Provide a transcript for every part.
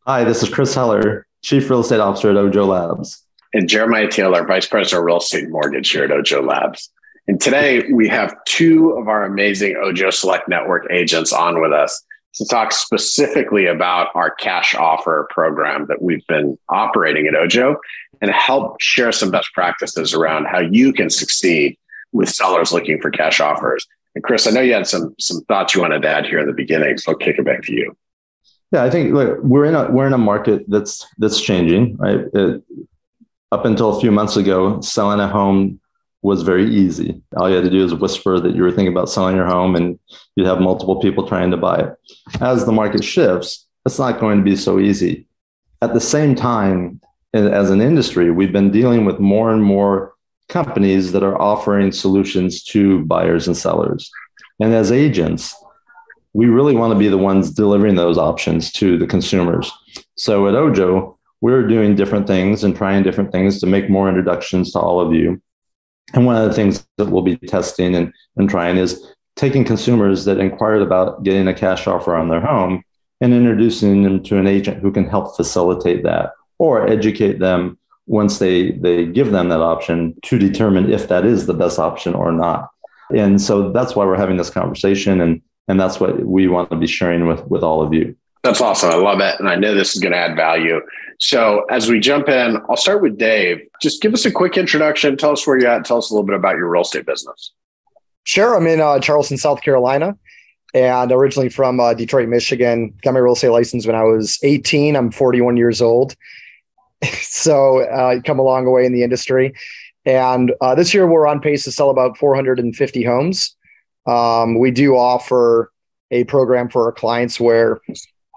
Hi, this is Chris Heller, Chief Real Estate Officer at Ojo Labs. And Jeremiah Taylor, Vice President of Real Estate and Mortgage here at Ojo Labs. And today we have two of our amazing Ojo Select Network agents on with us to talk specifically about our cash offer program that we've been operating at Ojo and help share some best practices around how you can succeed with sellers looking for cash offers. And Chris, I know you had some thoughts you wanted to add here in the beginning, so I'll kick it back to you. Yeah, I think we're in a market that's changing, right? Up until a few months ago, selling a home was very easy. All you had to do is whisper that you were thinking about selling your home, and you'd have multiple people trying to buy it. As the market shifts, it's not going to be so easy. At the same time, as an industry, we've been dealing with more and more companies that are offering solutions to buyers and sellers. And as agents, we really want to be the ones delivering those options to the consumers. So at Ojo, we're doing different things and trying different things to make more introductions to all of you. And one of the things that we'll be testing and trying is taking consumers that inquired about getting a cash offer on their home and introducing them to an agent who can help facilitate that or educate them once they give them that option to determine if that is the best option or not. And so that's why we're having this conversation. And that's what we want to be sharing with all of you. That's awesome. I love it. And I know this is going to add value. So as we jump in, I'll start with Dave. Just give us a quick introduction. Tell us where you're at. Tell us a little bit about your real estate business. Sure. I'm in Charleston, South Carolina, and originally from Detroit, Michigan. Got my real estate license when I was 18. I'm 41 years old. So come a long way in the industry. And this year we're on pace to sell about 450 homes. We do offer a program for our clients where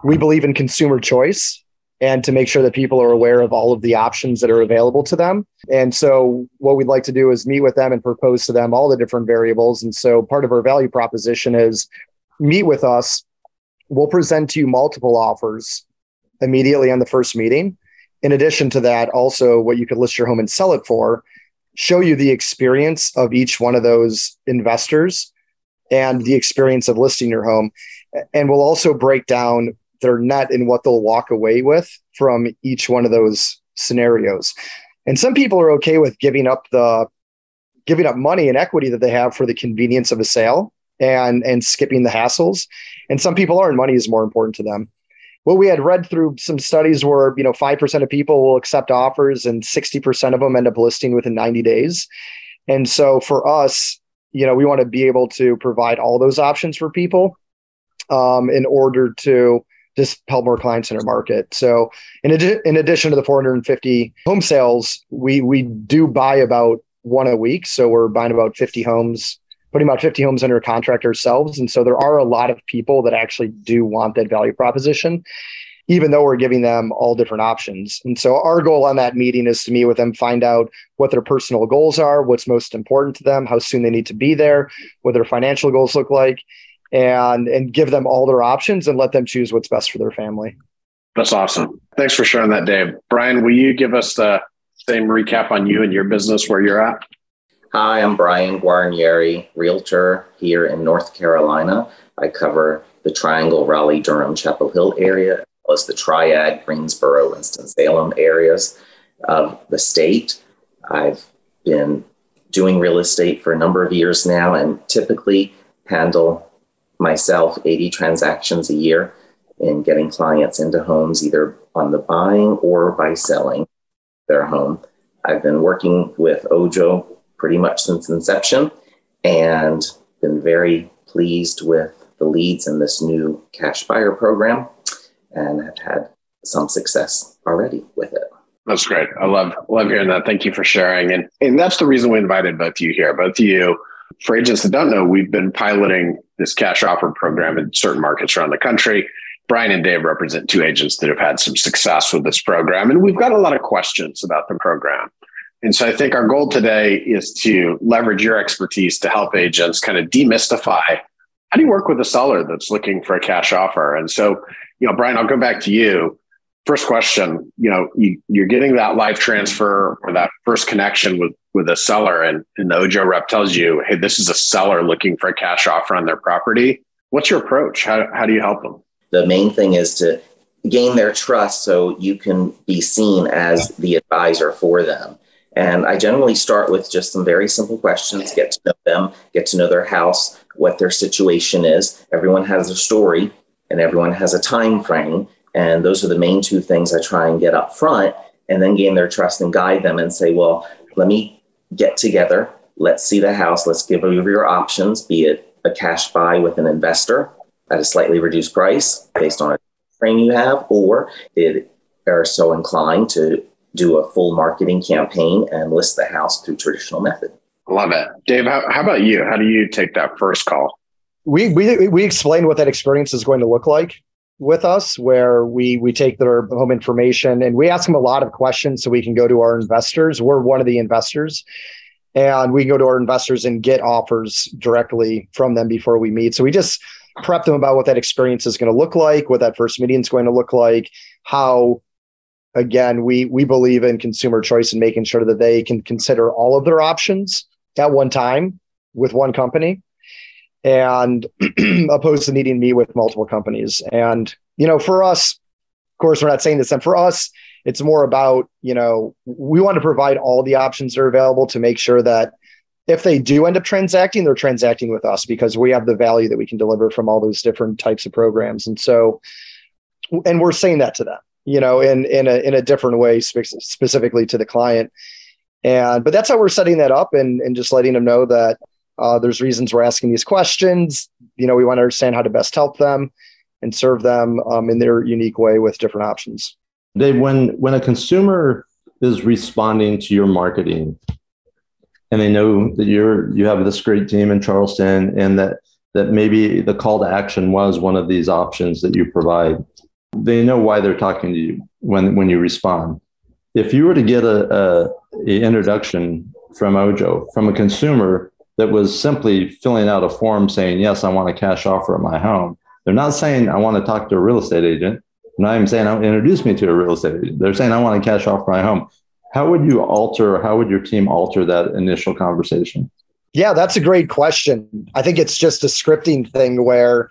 we believe in consumer choice and to make sure that people are aware of all of the options that are available to them. And so what we'd like to do is meet with them and propose to them all the different variables. And so part of our value proposition is meet with us. We'll present to you multiple offers immediately on the first meeting. In addition to that, also what you could list your home and sell it for, show you the experience of each one of those investors and the experience of listing your home. And we'll also break down their net and what they'll walk away with from each one of those scenarios. And some people are okay with giving up money and equity that they have for the convenience of a sale and skipping the hassles. And some people aren't. Money is more important to them. Well, we had read through some studies where 5% of people will accept offers and 60% of them end up listing within 90 days. And so for us, we want to be able to provide all those options for people in order to just help more clients in our market. So in addition to the 450 home sales, we do buy about one a week. So we're buying about 50 homes, putting about 50 homes under contract ourselves. And so there are a lot of people that actually do want that value proposition, even though we're giving them all different options. And so our goal on that meeting is to meet with them, find out what their personal goals are, what's most important to them, how soon they need to be there, what their financial goals look like, and give them all their options and let them choose what's best for their family. That's awesome. Thanks for sharing that, Dave. Brian, will you give us the same recap on you and your business, where you're at? Hi, I'm Brian Guarnieri, realtor here in North Carolina. I cover the Triangle, Raleigh, Durham, Chapel Hill area, as well as the Triad, Greensboro, Winston-Salem areas of the state. I've been doing real estate for a number of years now and typically handle myself 80 transactions a year in getting clients into homes, either on the buying or by selling their home. I've been working with Ojo pretty much since inception and been very pleased with the leads in this new cash buyer program and have had some success already with it. That's great. I love hearing that. Thank you for sharing. And that's the reason we invited both of you here. Both of you, for agents that don't know, we've been piloting this cash offer program in certain markets around the country. Brian and Dave represent two agents that have had some success with this program. And we've got a lot of questions about the program. And so I think our goal today is to leverage your expertise to help agents kind of demystify, how do you work with a seller that's looking for a cash offer? And so, Brian, I'll go back to you. First question, you're getting that live transfer or that first connection with a seller, and the Ojo rep tells you, hey, this is a seller looking for a cash offer on their property. What's your approach? How do you help them? The main thing is to gain their trust so you can be seen as the advisor for them. And I generally start with just some very simple questions, get to know them, get to know their house, what their situation is. Everyone has a story and everyone has a time frame. And those are the main two things I try and get up front, and then gain their trust and guide them and say, well, let me get together. Let's see the house. Let's give you your options, be it a cash buy with an investor at a slightly reduced price based on a frame you have, or it are so inclined to do a full marketing campaign and list the house through traditional method. Love it. Dave, how about you? How do you take that first call? We explain what that experience is going to look like with us, where we take their home information and we ask them a lot of questions so we can go to our investors. We're one of the investors, and we go to our investors and get offers directly from them before we meet. So we just prep them about what that experience is going to look like, what that first meeting is going to look like, how, again, we believe in consumer choice and making sure that they can consider all of their options at one time with one company, and opposed to needing to meet with multiple companies. And, for us, of course, we're not saying this, and for us, it's more about, we want to provide all the options that are available to make sure that if they do end up transacting, they're transacting with us because we have the value that we can deliver from all those different types of programs. And so, and we're saying that to them, in a different way, specifically to the client. But that's how we're setting that up, and just letting them know that there's reasons we're asking these questions. We want to understand how to best help them and serve them in their unique way with different options. Dave, when a consumer is responding to your marketing and they know that you have this great team in Charleston, and that maybe the call to action was one of these options that you provide, they know why they're talking to you when you respond. If you were to get a introduction from Ojo, from a consumer that was simply filling out a form saying, yes, I want a cash offer at my home, they're not saying, I want to talk to a real estate agent. They're not even saying, introduce me to a real estate agent. They're saying, I want a cash offer at my home. How would you alter, or how would your team alter that initial conversation? Yeah, that's a great question. I think it's just a scripting thing where,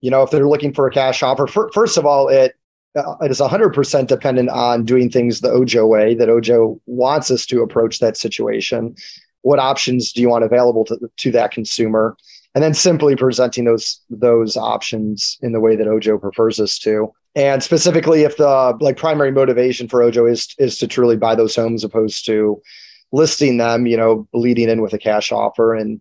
if they're looking for a cash offer, first of all, it is 100% dependent on doing things the Ojo way, that Ojo wants us to approach that situation. What options do you want available to that consumer? And then simply presenting those options in the way that Ojo prefers us to. And specifically, if the primary motivation for Ojo is to truly buy those homes, opposed to listing them, leading in with a cash offer. And,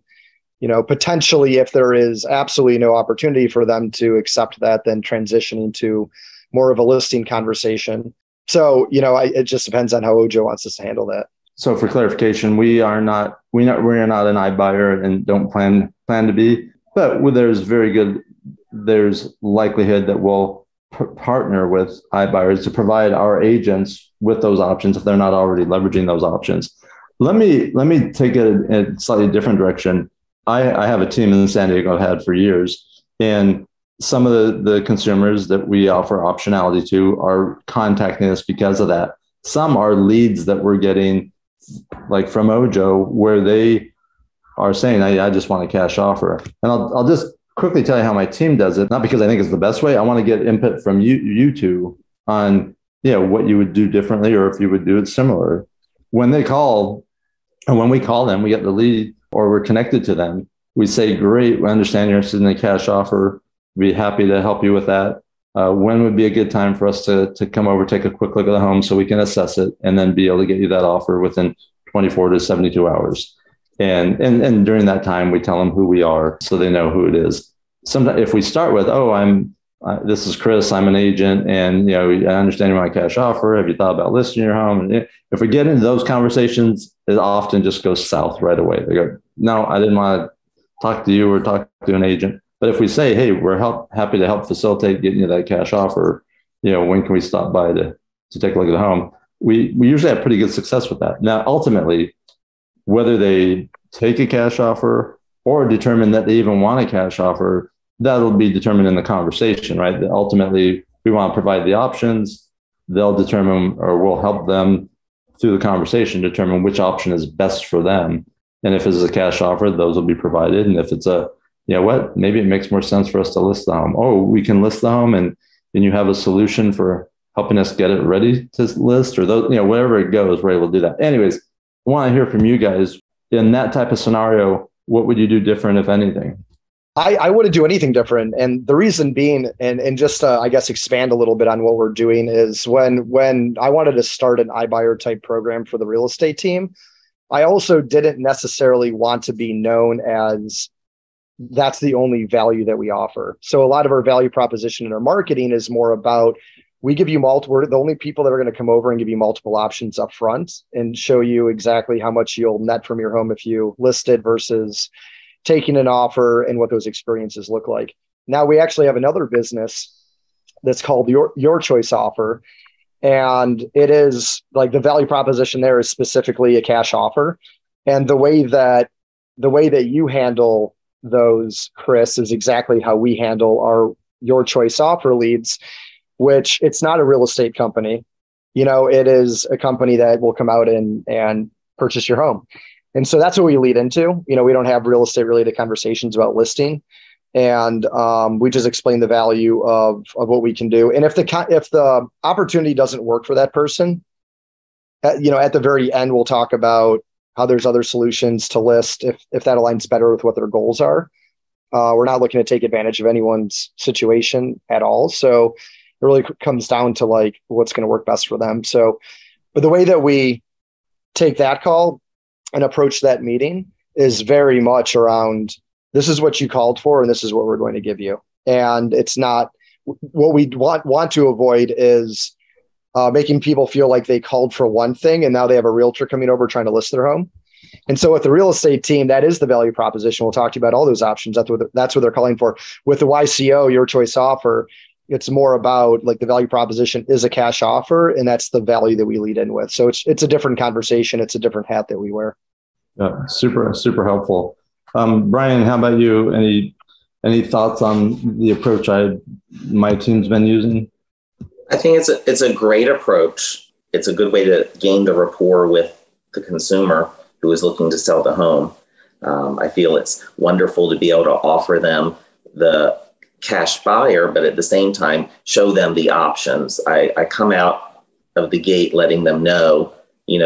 potentially, if there is absolutely no opportunity for them to accept that, then transitioning to more of a listing conversation. So, it just depends on how Ojo wants us to handle that. So for clarification, we are not an iBuyer and don't plan to be, but there's likelihood that we'll partner with iBuyers to provide our agents with those options if they're not already leveraging those options. Let me take it in a slightly different direction. I have a team in San Diego I've had for years, and some of the consumers that we offer optionality to are contacting us because of that. Some are leads that we're getting, like from Ojo, where they are saying, I just want a cash offer. And I'll just quickly tell you how my team does it, not because I think it's the best way. I want to get input from you two on what you would do differently, or if you would do it similar. When they call, and when we call them, we get the lead or we're connected to them. We say, great, we understand you're interested in a cash offer. We'd be happy to help you with that. When would be a good time for us to come over, take a quick look at the home so we can assess it, and then be able to get you that offer within 24 to 72 hours. And during that time, we tell them who we are so they know who it is. Sometimes if we start with, this is Chris, I'm an agent, and I understand you want a cash offer. Have you thought about listing your home? And if we get into those conversations, it often just goes south right away. They go, no, I didn't want to talk to you or talk to an agent. But if we say, hey, we're happy to help facilitate getting you that cash offer, when can we stop by to take a look at the home? We usually have pretty good success with that. Now, ultimately, whether they take a cash offer or determine that they even want a cash offer, that'll be determined in the conversation, right? Ultimately, we want to provide the options. They'll determine, or we'll help them through the conversation determine which option is best for them. And if it's a cash offer, those will be provided. And if it's maybe it makes more sense for us to list the home. Oh, we can list the home and and you have a solution for helping us get it ready to list, or those, wherever it goes, we're able to do that. Anyways, I want to hear from you guys in that type of scenario. What would you do different, if anything? I wouldn't do anything different. And the reason being, and just I guess expand a little bit on what we're doing, is when I wanted to start an iBuyer type program for the real estate team, I also didn't necessarily want to be known as that's the only value that we offer. So a lot of our value proposition in our marketing is more about, we give you multiple, we're the only people that are going to come over and give you multiple options up front and show you exactly how much you'll net from your home if you list it versus taking an offer and what those experiences look like. Now we actually have another business that's called Your Choice Offer. And it is like, the value proposition there is specifically a cash offer. And the way that you handle those, Chris, is exactly how we handle our Your Choice Offer leads, which it's not a real estate company. It is a company that will come out and purchase your home. And so that's what we lead into. We don't have real estate related conversations about listing. And we just explain the value of what we can do. And if the opportunity doesn't work for that person, at the very end, we'll talk about how there's other solutions to list if that aligns better with what their goals are. We're not looking to take advantage of anyone's situation at all. So it really comes down to like what's going to work best for them. So, but the way that we take that call and approach that meeting is very much around, this is what you called for, and this is what we're going to give you. And it's not what we want to avoid is making people feel like they called for one thing and now they have a realtor coming over trying to list their home. And so with the real estate team, that is the value proposition. We'll talk to you about all those options. That's what they're calling for. With the YCO, Your Choice Offer, it's more about like the value proposition is a cash offer, and that's the value that we lead in with. So it's a different conversation. It's a different hat that we wear. Yeah, super, super helpful. Brian, how about you? Any thoughts on the approach my team's been using? I think it's a great approach. It's a good way to gain the rapport with the consumer who is looking to sell the home. I feel it's wonderful to be able to offer them the cash buyer, but at the same time, show them the options. I come out of the gate letting them know, we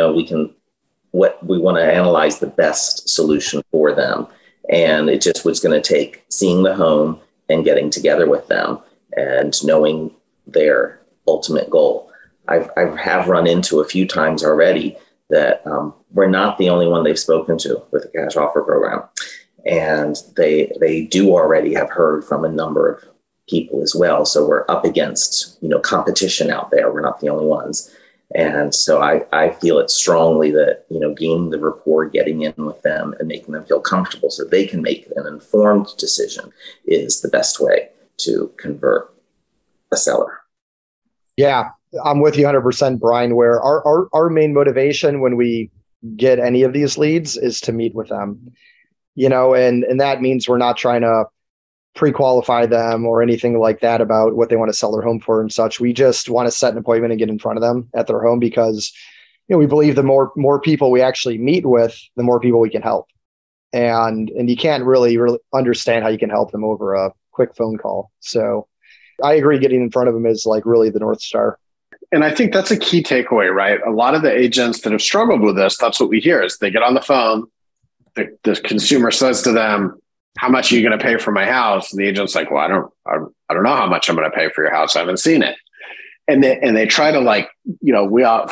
want to analyze the best solution for them. And it just was going to take seeing the home and getting together with them and knowing their ultimate goal. I have run into a few times already that we're not the only one they've spoken to with the cash offer program. And they do already have heard from a number of people as well. So we're up against, competition out there. We're not the only ones. And so I feel it strongly that, gaining the rapport, getting in with them and making them feel comfortable so they can make an informed decision is the best way to convert a seller. Yeah, I'm with you 100%, Brian, where our main motivation when we get any of these leads is to meet with them. And that means we're not trying to pre-qualify them or anything like that about what they want to sell their home for and such. We just want to set an appointment and get in front of them at their home because, we believe the more people we actually meet with, the more people we can help. And you can't really understand how you can help them over a quick phone call. So I agree, getting in front of them is like really the North Star. And I think that's a key takeaway, right? A lot of the agents that have struggled with this, that's what we hear is they get on the phone. The consumer says to them, how much are you going to pay for my house? And the agent's like, well, I don't know how much I'm going to pay for your house. I haven't seen it. And they try to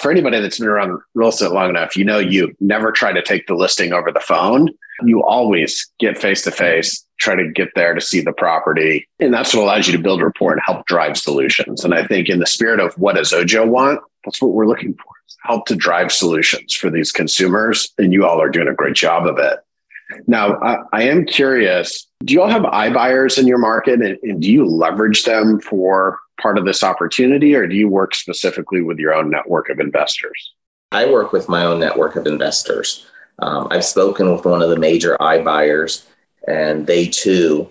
for anybody that's been around real estate long enough, you never try to take the listing over the phone. You always get face-to-face, try to get there to see the property. And that's what allows you to build rapport and help drive solutions. And I think in the spirit of what does Ojo want, that's what we're looking for. Help to drive solutions for these consumers. And you all are doing a great job of it. Now, I am curious, do you all have iBuyers in your market and do you leverage them for part of this opportunity, or do you work specifically with your own network of investors? I work with my own network of investors. I've spoken with one of the major iBuyers, and they too,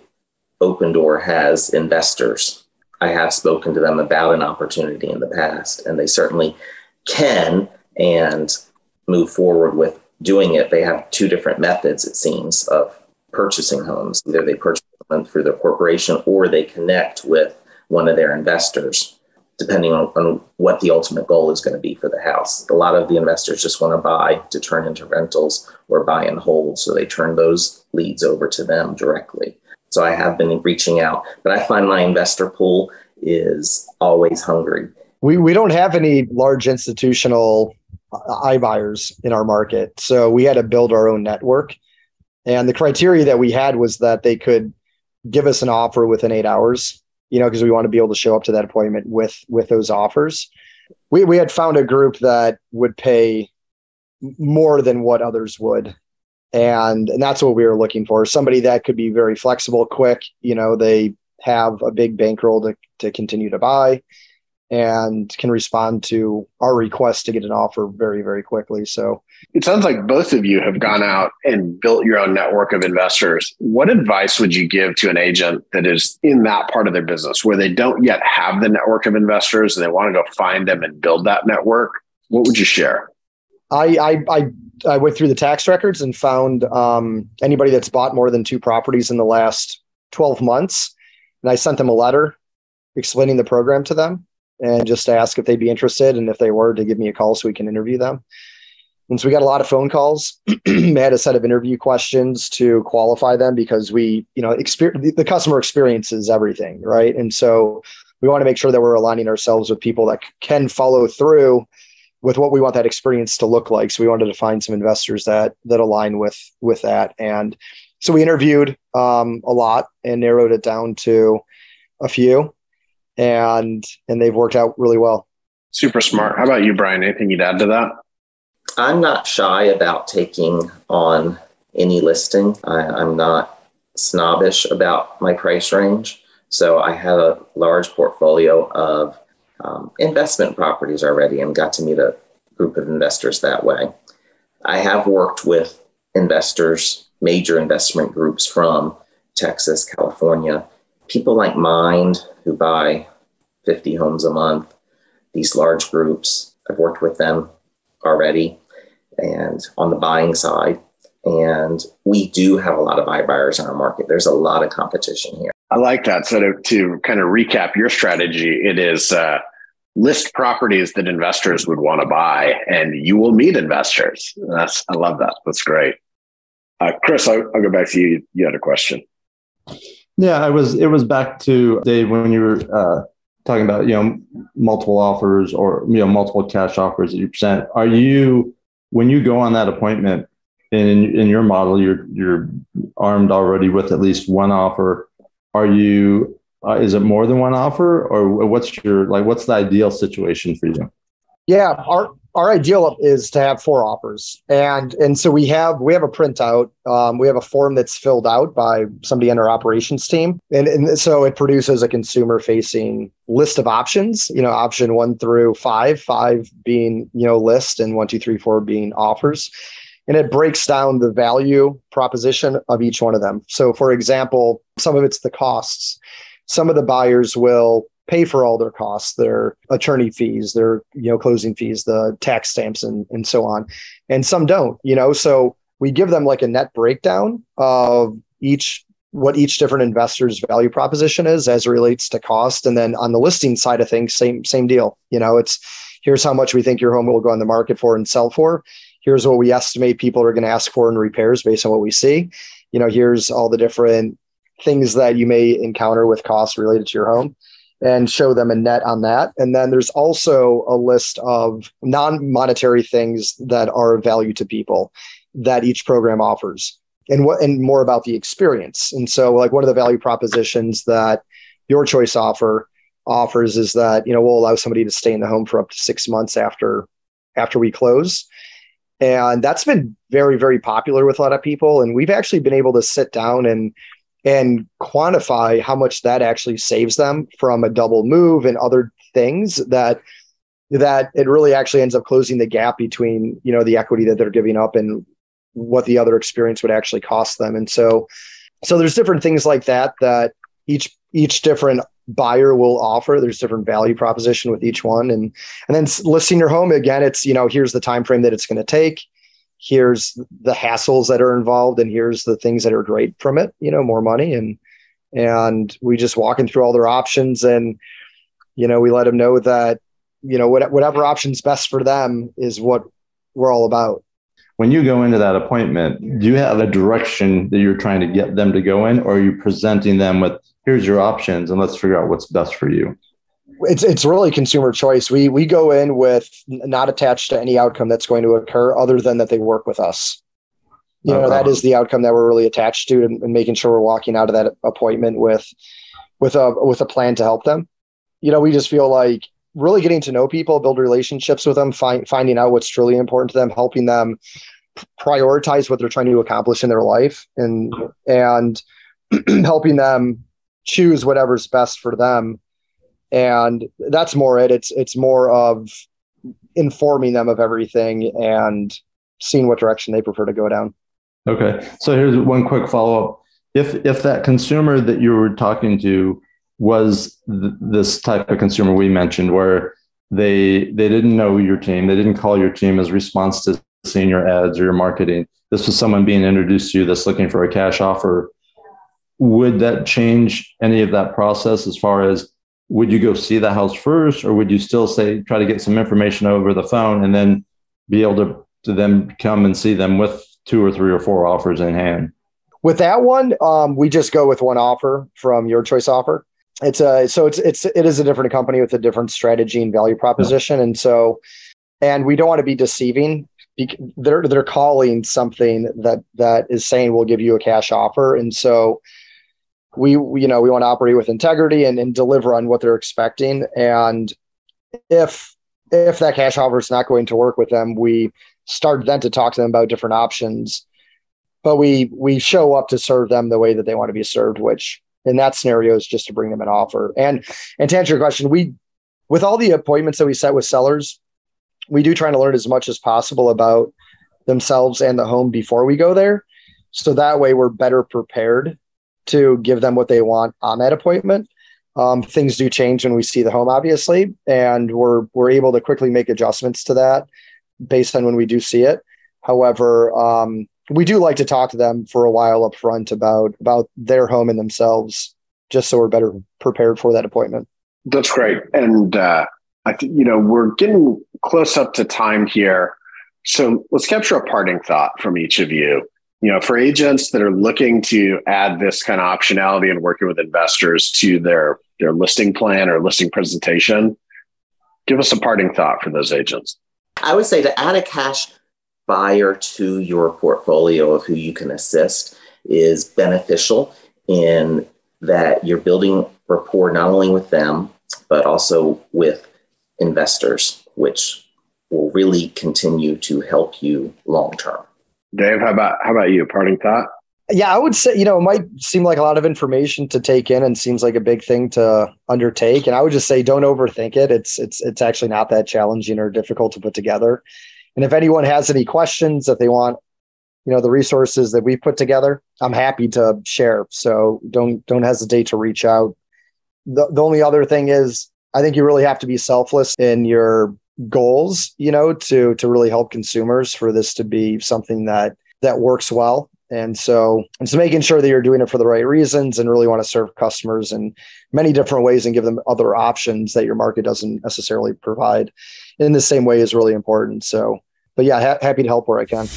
Opendoor has investors. I have spoken to them about an opportunity in the past, and they certainly can and move forward with doing it. They have two different methods, it seems, of purchasing homes. Either they purchase them through their corporation or they connect with one of their investors, depending on what the ultimate goal is going to be for the house. A lot of the investors just want to buy to turn into rentals or buy and hold. So they turn those leads over to them directly. So I have been reaching out, but I find my investor pool is always hungry. We don't have any large institutional iBuyers in our market. So we had to build our own network. And the criteria that we had was that they could give us an offer within 8 hours, because we want to be able to show up to that appointment with those offers. We had found a group that would pay more than what others would. And that's what we were looking for. Somebody that could be very flexible, quick. They have a big bankroll to continue to buy and can respond to our request to get an offer very, very quickly. So it sounds like both of you have gone out and built your own network of investors. What advice would you give to an agent that is in that part of their business where they don't yet have the network of investors and they want to go find them and build that network? What would you share? I went through the tax records and found anybody that's bought more than 2 properties in the last 12 months. And I sent them a letter explaining the program to them and just to ask if they'd be interested. And if they were, to give me a call so we can interview them. And so we got a lot of phone calls. We had a set of interview questions to qualify them because the customer experience is everything, right? And so we want to make sure that we're aligning ourselves with people that can follow through with what we want that experience to look like. So we wanted to find some investors that align with that. And so we interviewed a lot and narrowed it down to a few, and they've worked out really well. Super smart. How about you, Brian? Anything you'd add to that? I'm not shy about taking on any listing. I'm not snobbish about my price range. So I have a large portfolio of investment properties already and got to meet a group of investors that way. I have worked with investors, major investment groups from Texas, California, people like Mind who buy 50 homes a month, these large groups. I've worked with them already and on the buying side. And we do have a lot of iBuyers in our market. There's a lot of competition here. I like that. So to kind of recap your strategy, it is list properties that investors would want to buy, and you will meet investors. I love that. That's great. Chris, I'll go back to you. You had a question. Yeah, it was back to Dave when you were talking about multiple offers or multiple cash offers that you present. Are you, when you go on that appointment in your model, you're armed already with at least one offer? Are you? Is it more than one offer, or what's the ideal situation for you? Yeah, our ideal is to have 4 offers, and so we have a printout. We have a form that's filled out by somebody on our operations team, and so it produces a consumer-facing list of options. Option 1 through 5, 5 being list, and 1, 2, 3, 4 being offers. And it breaks down the value proposition of each one of them. So, for example, some of it's the costs. Some of the buyers will pay for all their costs, their attorney fees, their closing fees, the tax stamps, and so on. And some don't. So we give them like a net breakdown of what each different investor's value proposition is as it relates to cost. And then on the listing side of things, same deal. It's here's how much we think your home will go on the market for and sell for. Here's what we estimate people are going to ask for in repairs based on what we see. Here's all the different things that you may encounter with costs related to your home, and show them a net on that. And then there's also a list of non-monetary things that are of value to people that each program offers, and more about the experience. And so like one of the value propositions that Your Choice offers is that, we'll allow somebody to stay in the home for up to 6 months after we close. And that's been very, very popular with a lot of people. And we've actually been able to sit down and quantify how much that actually saves them from a double move and other things that it really actually ends up closing the gap between, the equity that they're giving up and what the other experience would actually cost them. And so there's different things like that each different buyer will offer. There's different value proposition with each one. And then listing your home, again, it's, here's the time frame that it's going to take. Here's the hassles that are involved, and here's the things that are great from it, more money. And and we just walk them through all their options. And, we let them know that, whatever option's best for them is what we're all about. When you go into that appointment, do you have a direction that you're trying to get them to go in, or are you presenting them with, here's your options and let's figure out what's best for you? It's really consumer choice. We go in with not attached to any outcome that's going to occur other than that they work with us. That is the outcome that we're really attached to, and making sure we're walking out of that appointment with a plan to help them. We just feel like really getting to know people, build relationships with them, finding out what's truly important to them, helping them prioritize what they're trying to accomplish in their life, and helping them choose whatever's best for them. And that's more it. It's more of informing them of everything and seeing what direction they prefer to go down. Okay. So here's one quick follow-up. If that consumer that you were talking to was this type of consumer we mentioned, where they didn't know your team, they didn't call your team as response to seeing your ads or your marketing, this was someone being introduced to you that's looking for a cash offer, would that change any of that process? As far as, would you go see the house first, or would you still try to get some information over the phone and then be able to then come and see them with 2 or 3 or 4 offers in hand? With that one, we just go with one offer from Your Choice Offer. It is a different company with a different strategy and value proposition. Yeah. And we don't want to be deceiving. They're calling something that is saying we'll give you a cash offer. And so we want to operate with integrity and deliver on what they're expecting. And if that cash offer is not going to work with them, we start then to talk to them about different options. But we show up to serve them the way that they want to be served, which in that scenario is just to bring them an offer. And to answer your question, with all the appointments that we set with sellers, we do try to learn as much as possible about themselves and the home before we go there. So that way we're better prepared to give them what they want on that appointment. Things do change when we see the home, obviously, and we're able to quickly make adjustments to that based on when we do see it. However, we do like to talk to them for a while up front about their home and themselves, just so we're better prepared for that appointment. That's great. And I think, we're getting close up to time here. So let's capture a parting thought from each of you. For agents that are looking to add this kind of optionality and working with investors to their listing plan or listing presentation, give us a parting thought for those agents. I would say to add a cash buyer to your portfolio of who you can assist is beneficial in that you're building rapport not only with them, but also with investors, which will really continue to help you long term. Dave, how about you? Parting thought? Yeah, I would say, it might seem like a lot of information to take in and seems like a big thing to undertake. And I would just say, don't overthink it. It's actually not that challenging or difficult to put together. And if anyone has any questions that they want, the resources that we put together, I'm happy to share. So don't hesitate to reach out. The only other thing is, I think you really have to be selfless in your goals, to really help consumers for this to be something that works well. And so making sure that you're doing it for the right reasons and really want to serve customers in many different ways and give them other options that your market doesn't necessarily provide in the same way is really important. So, but yeah, happy to help where I can.